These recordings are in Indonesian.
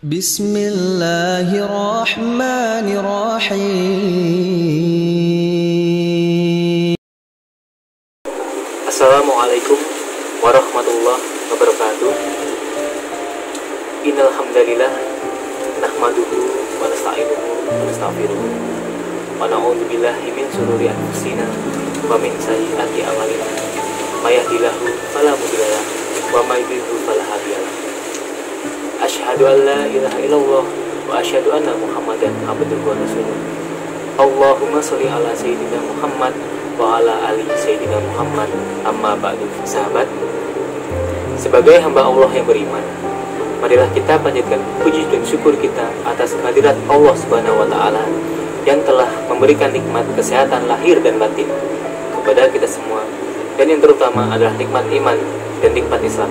Bismillahirrahmanirrahim. Assalamualaikum warahmatullahi wabarakatuh. Innal hamdalillah nahmaduhu wa nasta'inuhu wa nastaghfiruh wa na'udzu billahi min shururi anfusina wa min sayyiati a'malina. May yahdihillahu fala mudilla lahu wa may yudlil fala hadiya lahu. Asyhadu an la ilaha illallah wa asyhadu anna Muhammadan abduhu wa rasuluh. Allahumma sholli ala sayyidina Muhammad wa ala ali sayyidina Muhammad. Amma ba'du. Sahabat, sebagai hamba Allah yang beriman, marilah kita panjatkan puji dan syukur kita atas kehadirat Allah Subhanahu wa taala yang telah memberikan nikmat kesehatan lahir dan batin kepada kita semua, dan yang terutama adalah nikmat iman dan nikmat Islam,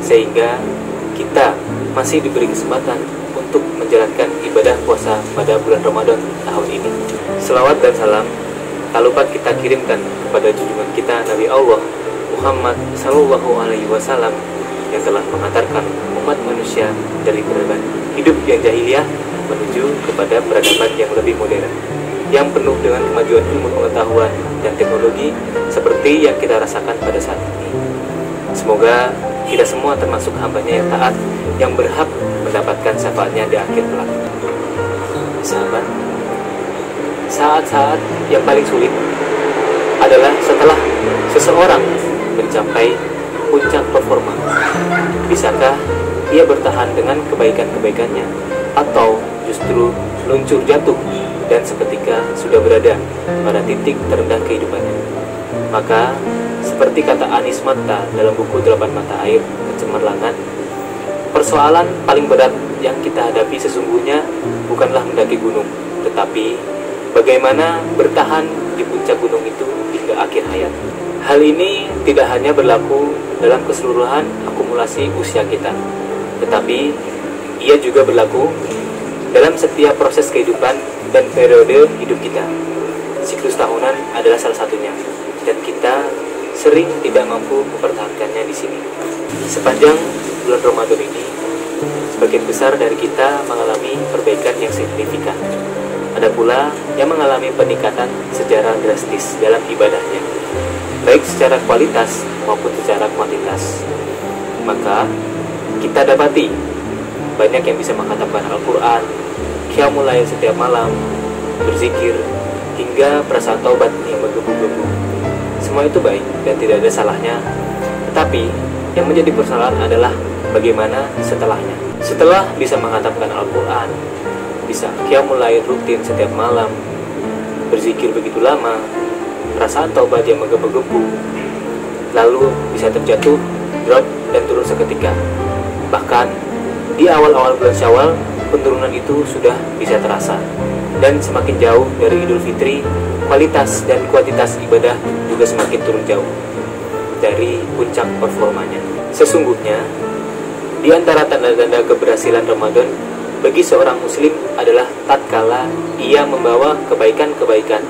sehingga kita masih diberi kesempatan untuk menjalankan ibadah puasa pada bulan Ramadan tahun ini. Selawat dan salam tak lupa kita kirimkan kepada junjungan kita Nabi Allah Muhammad Sallallahu Alaihi Wasallam yang telah mengantarkan umat manusia dari peradaban hidup yang jahiliyah menuju kepada peradaban yang lebih modern, yang penuh dengan kemajuan ilmu pengetahuan dan teknologi seperti yang kita rasakan pada saat ini. Semoga kita semua termasuk hambanya yang taat, yang berhak mendapatkan syafaatnya di akhir kelak. Sahabat, saat-saat yang paling sulit adalah setelah seseorang mencapai puncak performa. Bisakah ia bertahan dengan kebaikan-kebaikannya, atau justru luncur jatuh dan seketika sudah berada pada titik terendah kehidupannya? Maka seperti kata Anies Mata dalam buku 8 Mata Air Kecemerlangan, persoalan paling berat yang kita hadapi sesungguhnya bukanlah mendaki gunung, tetapi bagaimana bertahan di puncak gunung itu hingga akhir hayat. Hal ini tidak hanya berlaku dalam keseluruhan akumulasi usia kita, tetapi ia juga berlaku dalam setiap proses kehidupan dan periode hidup kita. Siklus tahunan adalah salah satunya, dan kita sering tidak mampu mempertahankannya di sini. Sepanjang bulan Ramadan ini, sebagian besar dari kita mengalami perbaikan yang signifikan. Ada pula yang mengalami peningkatan secara drastis dalam ibadahnya, baik secara kualitas maupun secara kuantitas. Maka kita dapati banyak yang bisa mengkhatamkan Al-Quran, qiyamul lail setiap malam, berzikir, hingga perasaan taubat yang menggebu-gebu. Semua itu baik dan tidak ada salahnya, tetapi yang menjadi persoalan adalah bagaimana setelahnya. Setelah bisa mengkhatamkan Al-Quran, bisa qiyamul lail rutin setiap malam, berzikir begitu lama, perasaan taubat yang menggebu-gebu, lalu bisa terjatuh, drop, dan turun seketika. Bahkan di awal-awal bulan Syawal, penurunan itu sudah bisa terasa. Dan semakin jauh dari Idul Fitri, kualitas dan kuantitas ibadah juga semakin turun jauh dari puncak performanya. Sesungguhnya, di antara tanda-tanda keberhasilan Ramadan bagi seorang muslim adalah tatkala ia membawa kebaikan-kebaikan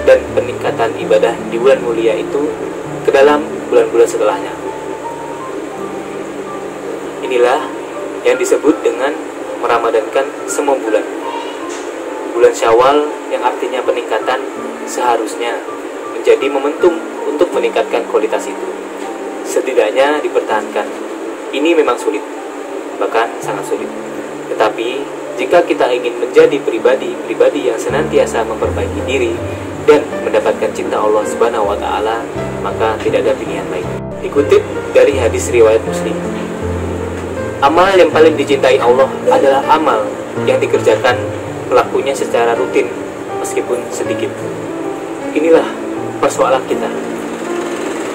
dan peningkatan ibadah di bulan mulia itu ke dalam bulan-bulan setelahnya. Inilah yang disebut dengan meramadankan semua bulan. Bulan Syawal yang artinya peningkatan seharusnya menjadi momentum untuk meningkatkan kualitas itu. Setidaknya dipertahankan. Ini memang sulit, bahkan sangat sulit. Tetapi jika kita ingin menjadi pribadi yang senantiasa memperbaiki diri dan mendapatkan cinta Allah Subhanahu wa taala, maka tidak ada pilihan lain. Dikutip dari hadis riwayat Muslim, amal yang paling dicintai Allah adalah amal yang dikerjakan pelakunya secara rutin meskipun sedikit. Inilah persoalan kita.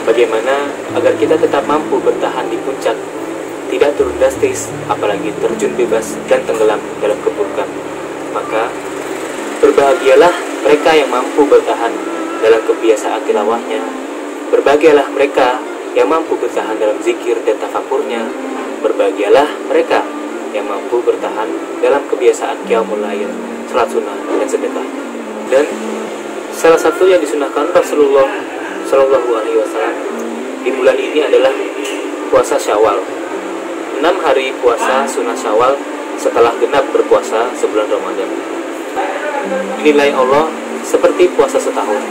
Bagaimana agar kita tetap mampu bertahan di puncak, tidak turun drastis, apalagi terjun bebas dan tenggelam dalam keburukan. Maka berbahagialah mereka yang mampu bertahan dalam kebiasaan tilawahnya. Berbahagialah mereka yang mampu bertahan dalam zikir dan tafakurnya. Berbahagialah mereka yang mampu bertahan dalam kebiasaan qiyamul lail, salat sunnah, dan sedekah. Dan salah satu yang disunahkan Rasulullah Shallallahu Alaihi Wasallam di bulan ini adalah puasa Syawal. 6 hari puasa sunnah Syawal setelah genap berpuasa sebulan Ramadan. Dinilai Allah seperti puasa setahun.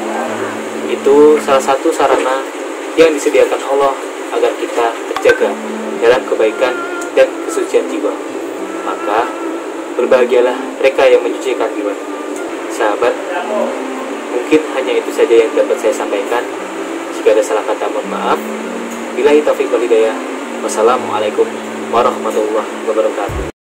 Itu salah satu sarana yang disediakan Allah agar kita terjaga dalam kebaikan dan kesucian jiwa. Maka berbahagialah mereka yang mencucikan jiwa. Sahabat, mungkin hanya itu saja yang dapat saya sampaikan. Jika ada salah kata, mohon maaf. Billahi taufiq wal hidayah. Wassalamualaikum warahmatullahi wabarakatuh.